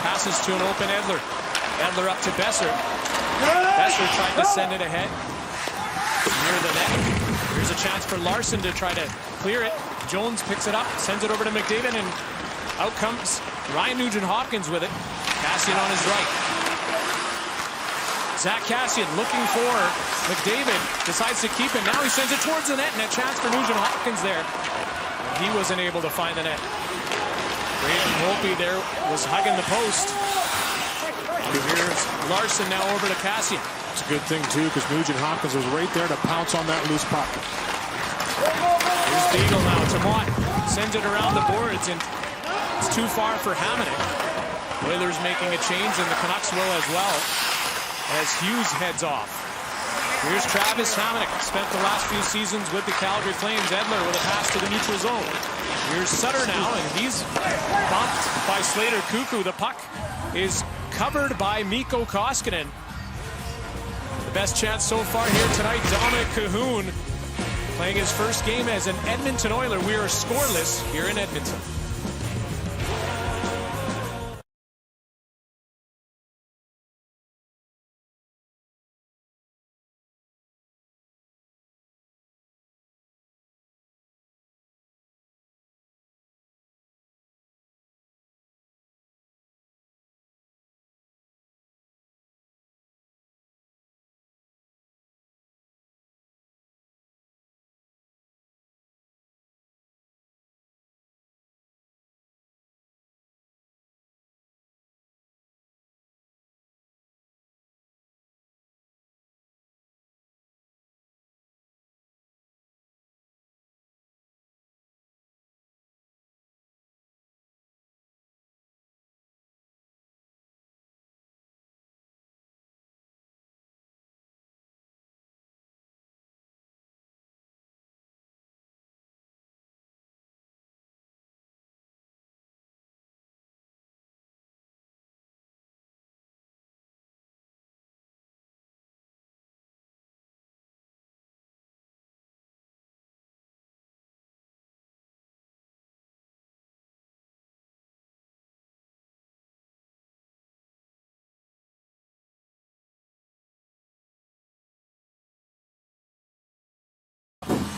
Passes to an open Edler. Edler up to Besser. Besser tried to send it ahead. Near the net. Here's a chance for Larson to try to clear it. Jones picks it up, sends it over to McDavid, and out comes Ryan Nugent-Hopkins with it. Kassian on his right. Zach Kassian looking for McDavid. Decides to keep it. Now he sends it towards the net, and a chance for Nugent-Hopkins there. He wasn't able to find the net. Braden Holtby there was hugging the post. Here's Larson now over to Kassian. It's a good thing, too, because Nugent-Hopkins was right there to pounce on that loose puck. Here's Beagle now to Mott. Sends it around the boards, and it's too far for Hamonic. Oilers making a change, and the Canucks will as well, as Hughes heads off. Here's Travis Hamonic. Spent the last few seasons with the Calgary Flames. Edler with a pass to the neutral zone. Here's Sutter now, and he's bumped by Slater Cuckoo. The puck is covered by Mikko Koskinen. The best chance so far here tonight, Dominic Cahoon playing his first game as an Edmonton Oiler. We are scoreless here in Edmonton.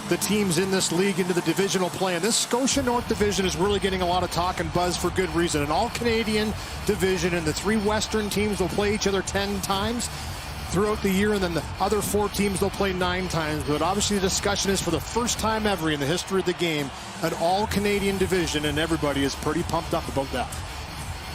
The teams in this league into the divisional play. And this Scotia North Division is really getting a lot of talk and buzz for good reason. An all-Canadian division, and the three Western teams will play each other 10 times throughout the year, and then the other 4 teams they'll play 9 times. But obviously the discussion is, for the first time ever in the history of the game, an all-Canadian division, and everybody is pretty pumped up about that.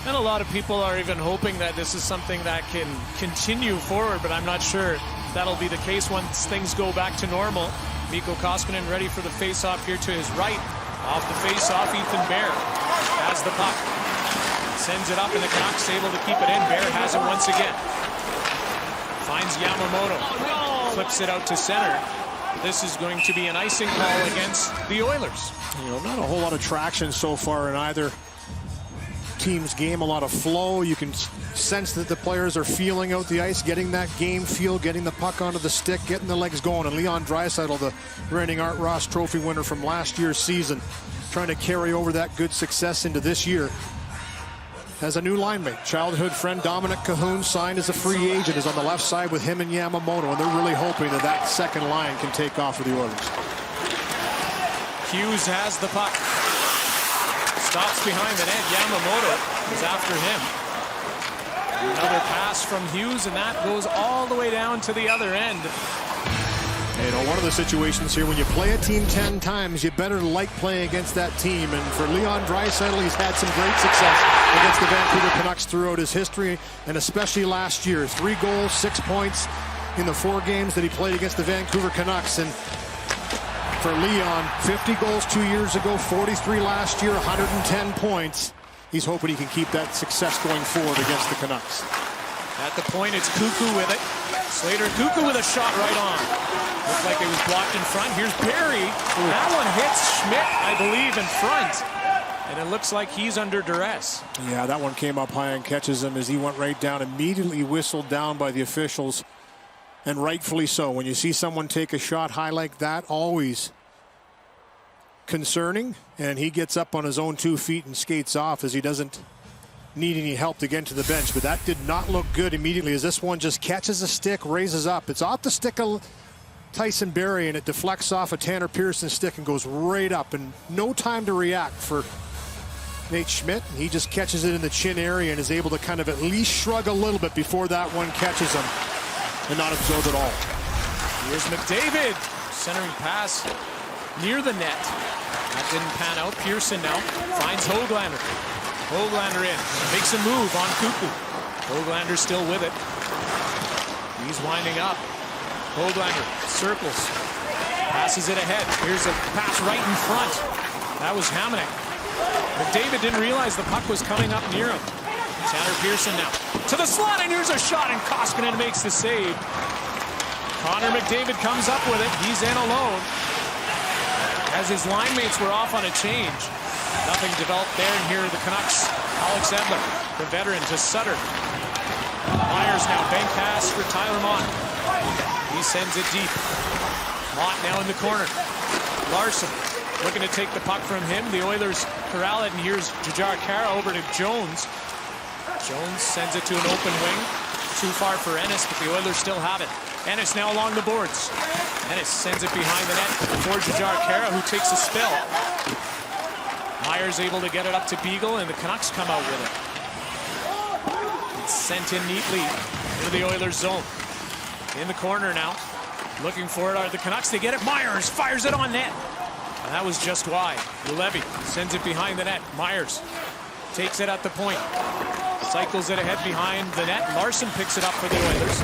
And a lot of people are even hoping that this is something that can continue forward, but I'm not sure that'll be the case once things go back to normal. Mikko Koskinen ready for the face-off here to his right. Off the face-off, Ethan Bear has the puck. Sends it up, and the Canucks able to keep it in. Bear has it once again. Finds Yamamoto. Flips it out to center. This is going to be an icing call against the Oilers. You know, not a whole lot of traction so far in either team's game. A lot of flow. You can sense that the players are feeling out the ice, getting that game feel, getting the puck onto the stick, getting the legs going. And Leon Draisaitl, the reigning Art Ross Trophy winner from last year's season, trying to carry over that good success into this year. Has a new line mate. Childhood friend Dominic Cahoon, signed as a free agent, is on the left side with him and Yamamoto, and they're really hoping that that second line can take off for the Oilers. Hughes has the puck. Stops behind the net. Yamamoto is after him. Another pass from Hughes, and that goes all the way down to the other end. You know, one of the situations here, when you play a team 10 times, you better like playing against that team. And for Leon Draisaitl, he's had some great success against the Vancouver Canucks throughout his history, and especially last year. 3 goals, 6 points in the 4 games that he played against the Vancouver Canucks. And for Leon, 50 goals 2 years ago, 43 last year, 110 points. He's hoping he can keep that success going forward against the Canucks. At the point, it's Cuckoo with it. Slater Cuckoo with a shot right on. Looked like it was blocked in front. Here's Perry. That one hits Schmidt, I believe, in front. And it looks like he's under duress. Yeah, that one came up high and catches him as he went right down. Immediately whistled down by the officials. And rightfully so. When you see someone take a shot high like that, always concerning. And he gets up on his own 2 feet and skates off, as he doesn't need any help to get into the bench, but that did not look good immediately as this one just catches a stick, raises up. It's off the stick of Tyson Barrie, and it deflects off a Tanner Pearson's stick and goes right up, and no time to react for Nate Schmidt. He just catches it in the chin area and is able to kind of at least shrug a little bit before that one catches him and not absorb it all. Here's McDavid, centering pass near the net. That didn't pan out. Pearson now finds Höglander. Höglander in, makes a move on Kuku. Höglander still with it. He's winding up. Höglander circles, passes it ahead. Here's a pass right in front. That was Hamonic. McDavid didn't realize the puck was coming up near him. Tanner Pearson now to the slot, and here's a shot, and Koskinen makes the save. Connor McDavid comes up with it. He's in alone as his line mates were off on a change. Nothing developed there, and here are the Canucks. Alex Edler, the veteran, to Sutter. Myers now, bank pass for Tyler Mott. He sends it deep. Mott now in the corner. Larson looking to take the puck from him. The Oilers corral it, and here's Jujhar Khaira over to Jones. Jones sends it to an open wing. Too far for Ennis, but the Oilers still have it. Ennis now along the boards. Ennis sends it behind the net for Jujhar Khaira, who takes a spill. Myers able to get it up to Beagle, and the Canucks come out with it. It's sent in neatly into the Oilers zone. In the corner now. Looking for it are the Canucks. They get it. Myers fires it on net. And that was just wide. Ulevy sends it behind the net. Myers takes it at the point. Cycles it ahead behind the net. Larson picks it up for the Oilers.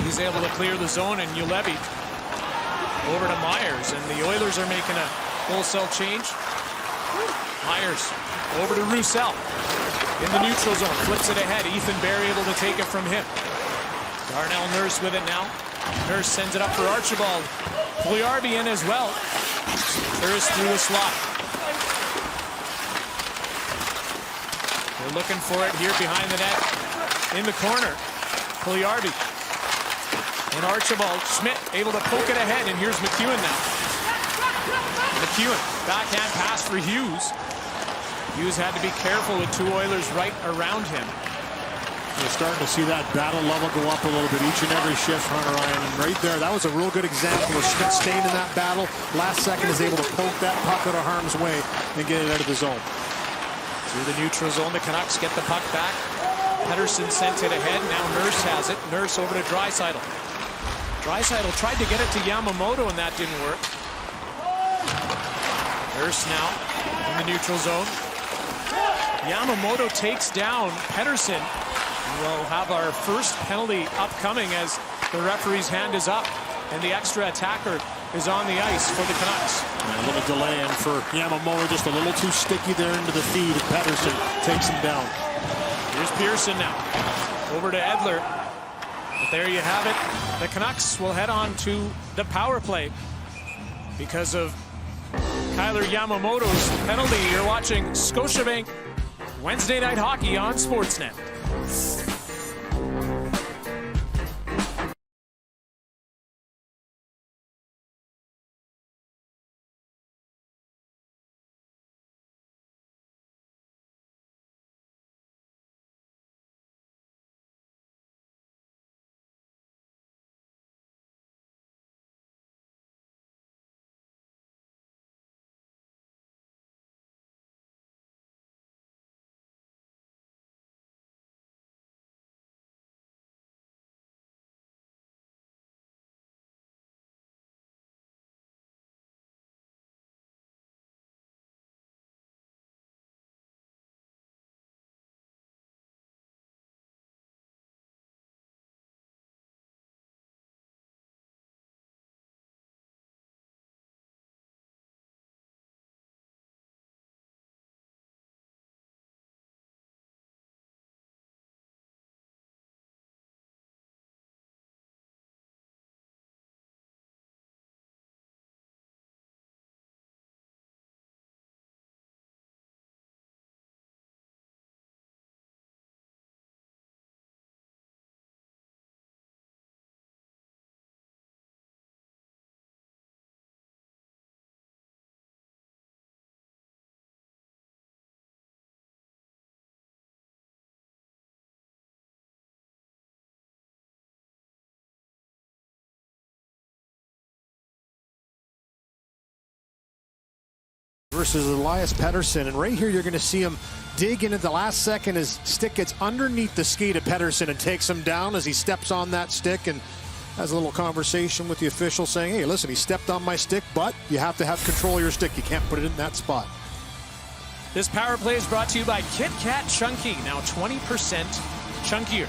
He's able to clear the zone, and Ulevy over to Myers. And the Oilers are making a wholesale change. Myers over to Roussel in the neutral zone. Flips it ahead. Ethan Barrie able to take it from him. Darnell Nurse with it now. Nurse sends it up for Archibald. Puljujarvi in as well. Nurse through the slot. They're looking for it here behind the net. In the corner. Puljujarvi. And Archibald. Schmidt able to poke it ahead, and here's McEwen now. McEwen, backhand pass for Hughes. Hughes had to be careful with two Oilers right around him. You're starting to see that battle level go up a little bit each and every shift, Hunter Ryan. And right there, that was a real good example of Schmidt staying in that battle. Last second is able to poke that puck out of harm's way and get it out of the zone. Through the neutral zone, the Canucks get the puck back. Pedersen sent it ahead. Now Nurse has it. Nurse over to Draisaitl. Draisaitl tried to get it to Yamamoto, and that didn't work. Nurse now in the neutral zone. Yamamoto takes down Pedersen. We'll have our first penalty upcoming as the referee's hand is up, and the extra attacker is on the ice for the Canucks. And a little delay in for Yamamoto, just a little too sticky there into the feed. Pedersen takes him down. Here's Pearson now, over to Edler. But there you have it. The Canucks will head on to the power play because of Kyler Yamamoto's penalty. You're watching Scotiabank Wednesday Night Hockey on Sportsnet. versus Elias Pettersson. And right here, you're going to see him dig in at the last second. His stick gets underneath the skate of Pettersson and takes him down as he steps on that stick and has a little conversation with the official saying, hey, listen, he stepped on my stick, but you have to have control of your stick. You can't put it in that spot. This power play is brought to you by Kit Kat Chunky, now 20% chunkier.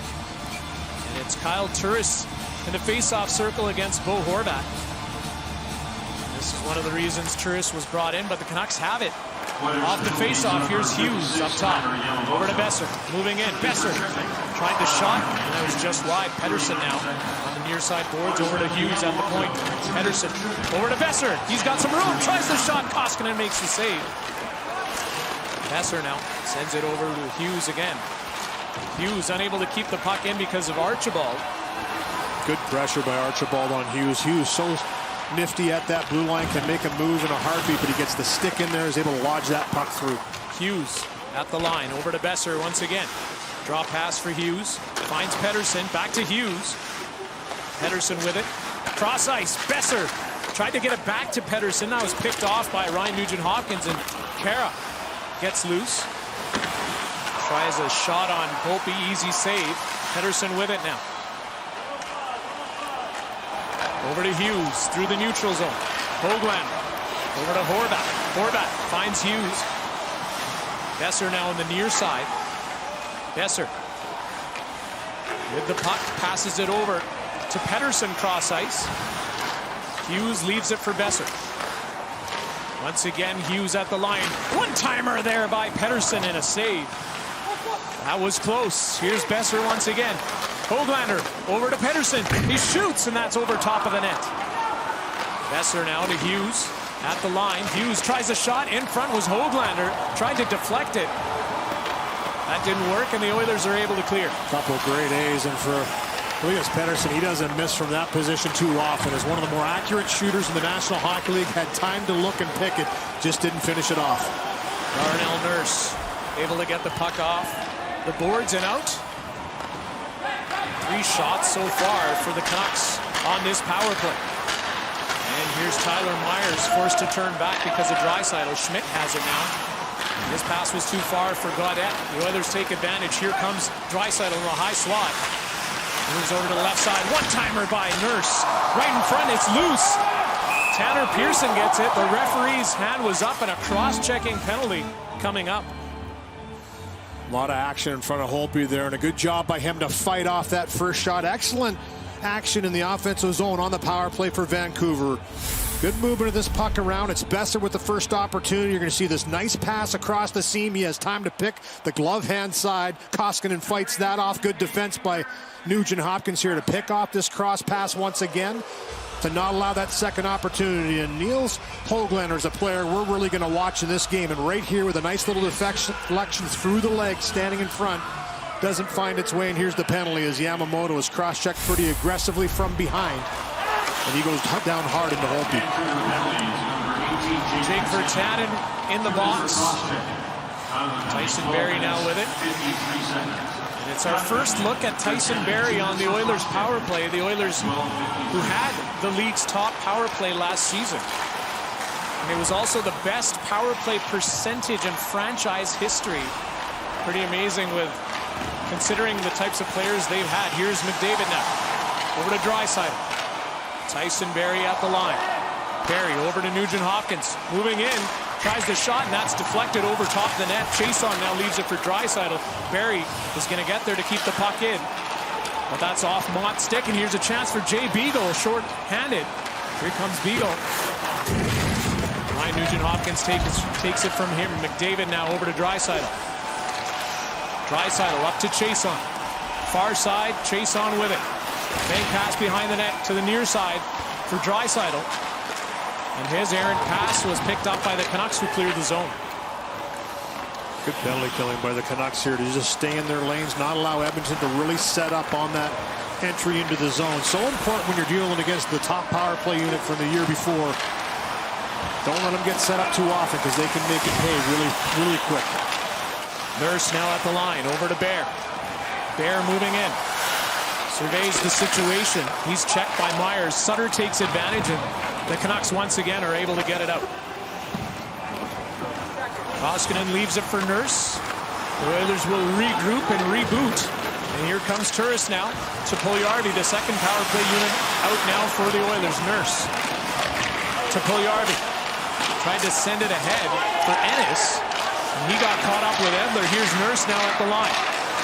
And it's Kyle Turris in the face-off circle against Bo Horvat. This is one of the reasons Turris was brought in, but the Canucks have it. Off the face-off, here's Hughes up top. Over to Besser, moving in. Besser tried the shot, and that was just wide. Pettersson now on the near side boards, over to Hughes at the point. Pettersson over to Besser. He's got some room, tries the shot. Koskinen makes the save. Besser now sends it over to Hughes again. Hughes unable to keep the puck in because of Archibald. Good pressure by Archibald on Hughes. Hughes so nifty at that blue line, can make a move in a heartbeat, but he gets the stick in there, is able to lodge that puck through. Hughes at the line, over to Besser once again. Draw pass for Hughes, finds Pettersson, back to Hughes. Pettersson with it, cross ice, Besser tried to get it back to Pettersson, now was picked off by Ryan Nugent-Hopkins, and Kara gets loose. Tries a shot on Volpe, easy save. Pettersson with it now. Over to Hughes, through the neutral zone. Höglander, over to Horvat. Horvat finds Hughes. Besser now on the near side. Besser with the puck, passes it over to Pettersson cross ice. Hughes leaves it for Besser. Once again, Hughes at the line. One-timer there by Pettersson and a save. That was close. Here's Besser once again. Höglander over to Pettersson. He shoots, and that's over top of the net. Besser now to Hughes at the line. Hughes tries a shot. In front was Höglander. Tried to deflect it. That didn't work, and the Oilers are able to clear. Couple great A's, and for Elias Pettersson, he doesn't miss from that position too often. As one of the more accurate shooters in the National Hockey League, had time to look and pick it, just didn't finish it off. Darnell Nurse able to get the puck off the boards and out. 3 shots so far for the Canucks on this power play. And here's Tyler Myers forced to turn back because of Draisaitl. Schmidt has it now. This pass was too far for Gaudette. The Oilers take advantage. Here comes Draisaitl in a high slot. Moves over to the left side. One-timer by Nurse. Right in front, it's loose. Tanner Pearson gets it. The referee's hand was up, and a cross-checking penalty coming up. A lot of action in front of Holtby there, and a good job by him to fight off that first shot. Excellent action in the offensive zone on the power play for Vancouver. Good movement of this puck around. It's Besser with the first opportunity. You're going to see this nice pass across the seam. He has time to pick the glove hand side. Koskinen fights that off. Good defense by Nugent-Hopkins here to pick off this cross pass once again, to not allow that second opportunity. And Niels Höglander is a player we're really going to watch in this game. And right here with a nice little deflection through the legs, standing in front, doesn't find its way. And here's the penalty as Yamamoto is cross-checked pretty aggressively from behind. And he goes down hard into Holtby. Jake Virtanen in the box. Tyson Barrie now with it. And it's our first look at Tyson Barrie on the Oilers power play. The Oilers who had the league's top power play last season. And it was also the best power play percentage in franchise history. Pretty amazing with considering the types of players they've had. Here's McDavid now. Over to Draisaitl. Tyson Barrie at the line. Barrie over to Nugent-Hopkins. Moving in. Tries the shot, and that's deflected over top of the net. Chason now leaves it for Draisaitl. Barrie is going to get there to keep the puck in. But that's off Mott's stick, and here's a chance for Jay Beagle, short-handed. Here comes Beagle. Ryan Nugent-Hopkins takes it from him. McDavid now over to Draisaitl. Draisaitl up to Chason. Far side, Chason with it. Bank pass behind the net to the near side for Draisaitl. And his errant pass was picked up by the Canucks, who cleared the zone. Good penalty killing by the Canucks here to just stay in their lanes, not allow Edmonton to really set up on that entry into the zone. So important when you're dealing against the top power play unit from the year before. Don't let them get set up too often, because they can make it pay really, really quick. Nurse now at the line, over to Bear. Bear moving in. Surveys the situation. He's checked by Myers. Sutter takes advantage, and the Canucks once again are able to get it out. Koskinen leaves it for Nurse. The Oilers will regroup and reboot. And here comes Turris now to Puljujarvi, the second power play unit out now for the Oilers. Nurse to Puljujarvi. Tried to send it ahead for Ennis. And he got caught up with Edler. Here's Nurse now at the line.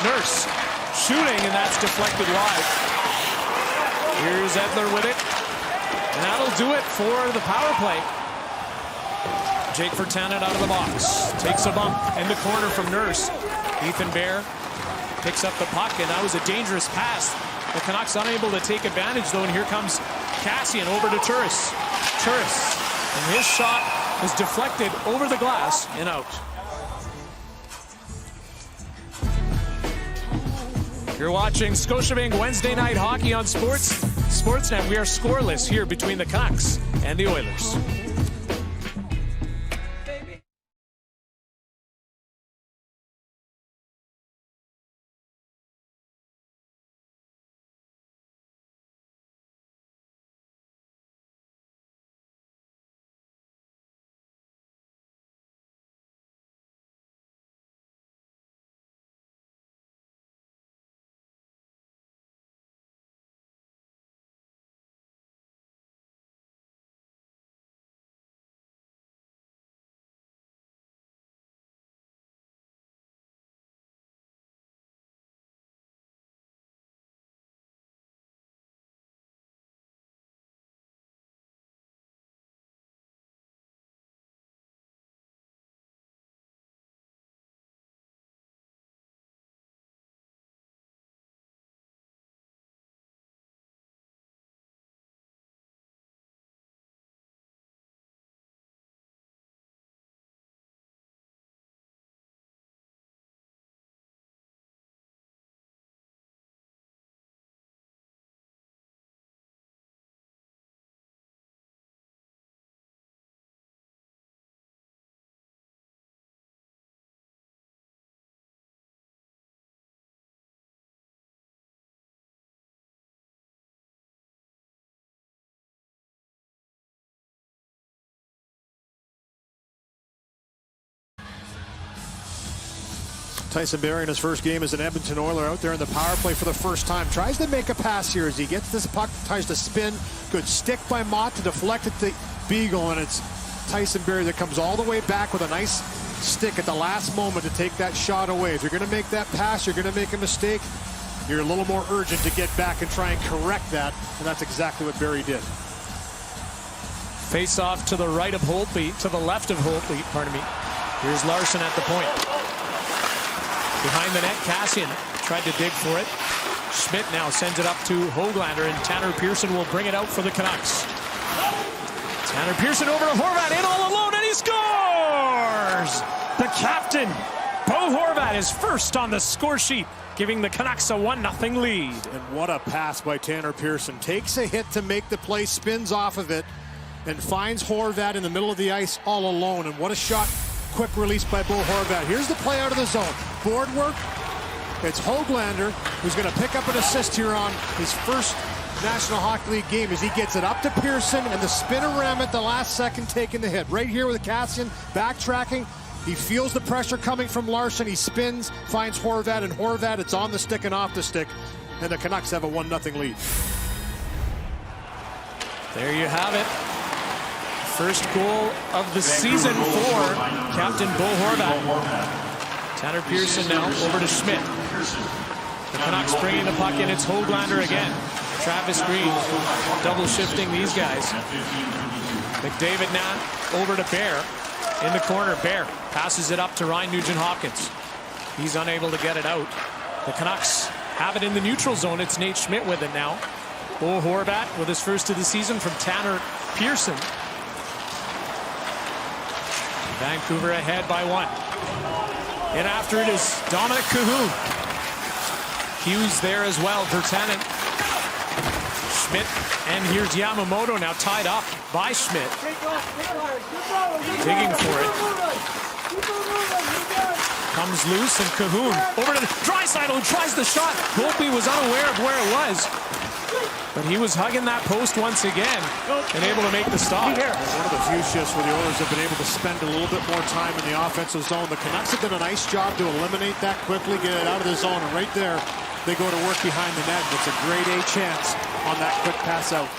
Nurse shooting, and that's deflected wide. Here's Edler with it. And that'll do it for the power play. Jake Virtanen out of the box. Takes a bump in the corner from Nurse. Ethan Bear picks up the puck, and that was a dangerous pass. The Canucks unable to take advantage, though, and here comes Kassian over to Turris. Turris, and his shot is deflected over the glass and out. You're watching Scotiabank Wednesday Night Hockey on Sportsnet. We are scoreless here between the Canucks and the Oilers. Tyson Barrie in his first game as an Edmonton Oiler out there in the power play for the first time. Tries to make a pass here as he gets this puck, tries to spin. Good stick by Mott to deflect it to Beagle, and it's Tyson Barrie that comes all the way back with a nice stick at the last moment to take that shot away. If you're going to make that pass, you're going to make a mistake, you're a little more urgent to get back and try and correct that, and that's exactly what Barrie did. Face off to the right of Holtby, to the left of Holtby, pardon me. Here's Larson at the point. Behind the net, Kassian tried to dig for it. Schmidt now sends it up to Höglander, and Tanner Pearson will bring it out for the Canucks. Tanner Pearson over to Horvat, in all alone, and he scores! The captain, Bo Horvat, is first on the score sheet, giving the Canucks a 1-0 lead. And what a pass by Tanner Pearson. Takes a hit to make the play, spins off of it, and finds Horvat in the middle of the ice all alone. And what a shot. Quick release by Bo Horvat. Here's the play out of the zone. Board work. It's Höglander who's going to pick up an assist here on his first National Hockey League game as he gets it up to Pearson, and the spin around at the last second taking the hit. Right here with Kassian backtracking. He feels the pressure coming from Larson. He spins, finds Horvat, and Horvat, it's on the stick and off the stick. And the Canucks have a 1-0 lead. There you have it. First goal of the season for Captain Bo Horvat. Tanner Pearson now over to Schmidt. The Canucks bringing the puck in. It's Höglander again. Travis Green double shifting these guys. McDavid now over to Bear. In the corner, Bear passes it up to Ryan Nugent-Hopkins. He's unable to get it out. The Canucks have it in the neutral zone. It's Nate Schmidt with it now. Bo Horvat with his first of the season from Tanner Pearson. Vancouver ahead by 1. And after it is Dominic Cahoon. Hughes there as well. Virtanen. Schmidt. And here's Yamamoto now tied up by Schmidt. Digging for it. Comes loose, and Cahoon over to Draisaitl, who tries the shot. Holtby was unaware of where it was. But he was hugging that post once again and able to make the stop. One of the few shifts where the Oilers have been able to spend a little bit more time in the offensive zone. The Canucks have done a nice job to eliminate that quickly, get it out of the zone, and right there they go to work behind the net. It's a grade A chance on that quick pass out.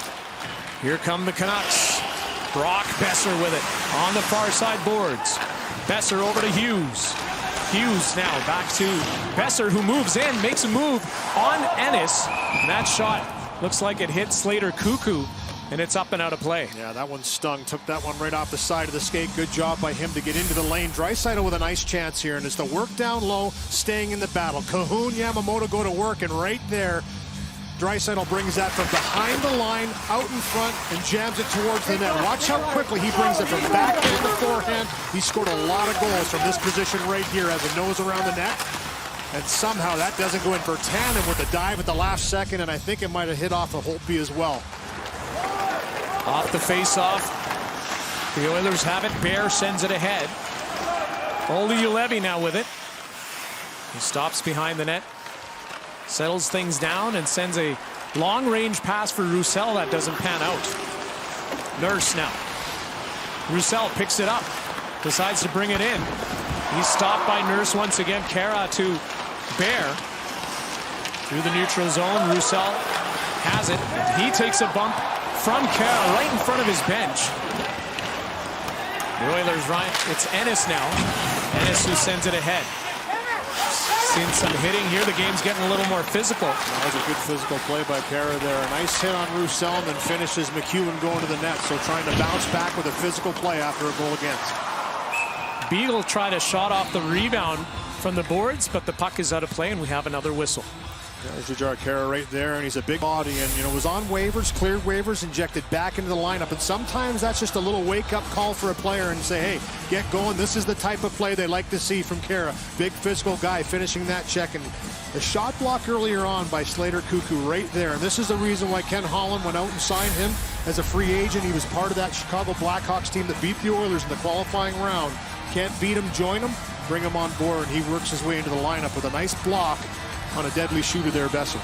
Here come the Canucks. Brock Boeser with it on the far side boards. Boeser over to Hughes. Hughes now back to Boeser, who moves in, makes a move on Ennis. And that shot looks like it hit Slater Cuckoo, and it's up and out of play. Yeah, that one stung. Took that one right off the side of the skate. Good job by him to get into the lane. Draisaitl with a nice chance here, and it's the work down low, staying in the battle. Cahoon, Yamamoto go to work, and right there, Draisaitl brings that from behind the line, out in front, and jams it towards the net. Watch how quickly he brings it from back into the forehand. He scored a lot of goals from this position right here as a nose around the net. And somehow that doesn't go in. Virtanen with the dive at the last second, and I think it might have hit off of Holtby as well. Off the face-off. The Oilers have it. Bear sends it ahead. Olli Juolevi now with it. He stops behind the net. Settles things down and sends a long-range pass for Roussel that doesn't pan out. Nurse now. Roussel picks it up. Decides to bring it in. He's stopped by Nurse once again. Kara to Bear. Through the neutral zone. Roussel has it. He takes a bump from Kara right in front of his bench. The Oilers, Ryan, it's Ennis now. Ennis who sends it ahead. Seen some hitting here. The game's getting a little more physical. That was a good physical play by Kara there. A nice hit on Roussel and then finishes McEwen going to the net. So trying to bounce back with a physical play after a goal against. Beagle tried a shot off the rebound from the boards, but the puck is out of play, and we have another whistle. There's Jujhar Khaira right there, and he's a big body, and was on waivers, cleared waivers, injected back into the lineup. And sometimes that's just a little wake-up call for a player and say, hey, get going. This is the type of play they like to see from Khaira. Big physical guy finishing that check, and the shot block earlier on by Slater Cuckoo right there. And this is the reason why Ken Holland went out and signed him as a free agent. He was part of that Chicago Blackhawks team that beat the Oilers in the qualifying round. Can't beat him, join him, bring him on board, and he works his way into the lineup with a nice block on a deadly shooter there, Boeser.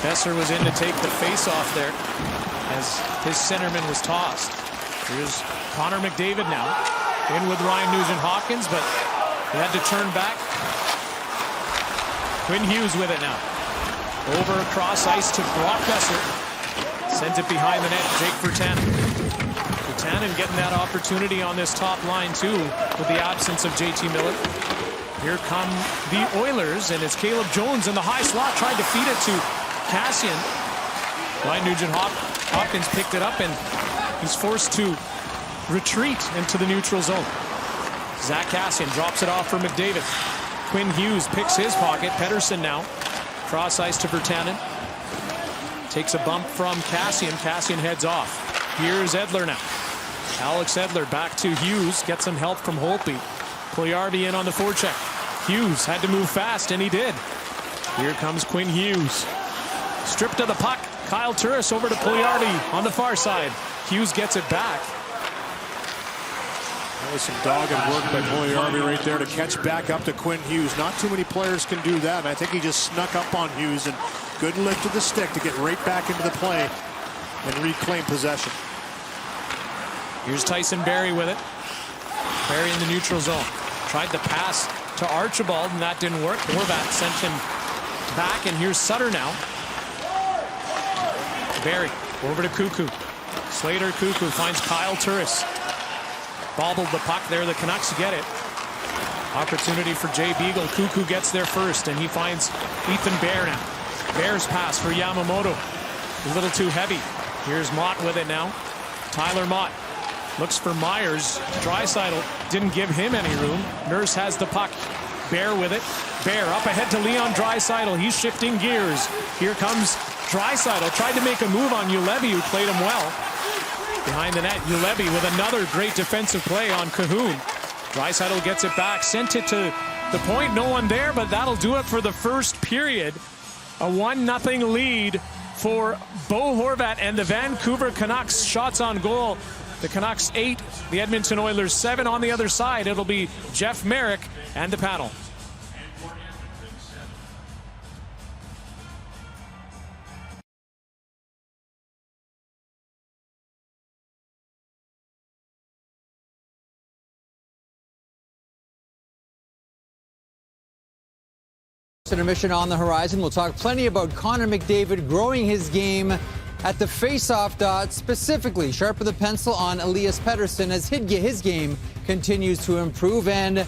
Boeser was in to take the face-off there as his centerman was tossed. Here's Connor McDavid now, in with Ryan Nugent-Hopkins, but he had to turn back. Quinn Hughes with it now. Over across ice to Brock Boeser. Sends it behind the net, Jake Virtanen. Virtanen getting that opportunity on this top line, too, with the absence of JT Miller. Here come the Oilers, and it's Caleb Jones in the high slot, tried to feed it to Kassian. Ryan Nugent-Hopkins picked it up, and he's forced to retreat into the neutral zone. Zach Kassian drops it off for McDavid. Quinn Hughes picks his pocket. Pettersson now. Cross ice to Virtanen. Takes a bump from Kassian. Kassian heads off. Here's Edler now. Alex Edler back to Hughes. Gets some help from Holtby. Puljujarvi in on the forecheck. Hughes had to move fast, and he did. Here comes Quinn Hughes. Stripped of the puck. Kyle Turris over to Puljujarvi on the far side. Hughes gets it back. That was some dogged work by Puljujarvi right there to catch back up to Quinn Hughes. Not too many players can do that, and I think he just snuck up on Hughes, and good lift of the stick to get right back into the play and reclaim possession. Here's Tyson Barrie with it. Barrie in the neutral zone. Tried to pass to Archibald, and that didn't work. Horvat sent him back, and here's Sutter now. Barrie over to Cuckoo. Slater Cuckoo finds Kyle Turris. Bobbled the puck there. The Canucks get it. Opportunity for Jay Beagle. Cuckoo gets there first, and he finds Ethan Bear now. Bear's pass for Yamamoto. A little too heavy. Here's Mott with it now. Tyler Mott looks for Myers. Draisaitl didn't give him any room. Nurse has the puck. Bear with it. Bear up ahead to Leon Draisaitl. He's shifting gears. Here comes Draisaitl. Tried to make a move on Juolevi, who played him well. Behind the net, Juolevi with another great defensive play on Cahoon. Draisaitl gets it back. Sent it to the point. No one there, but that'll do it for the first period. A 1-0 lead for Bo Horvat and the Vancouver Canucks. Shots on goal. The Canucks 8, the Edmonton Oilers 7 on the other side. It'll be Jeff Merrick and the panel. Intermission on the horizon. We'll talk plenty about Connor McDavid growing his game at the face-off dot, specifically sharpen the pencil on Elias Pettersson as his game continues to improve. And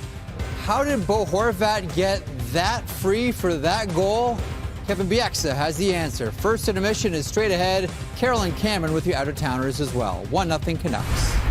how did Bo Horvat get that free for that goal? Kevin Bieksa has the answer. First Intermission is straight ahead. Carolyn Cameron with the Out-of-Towners as well. 1-0 Canucks.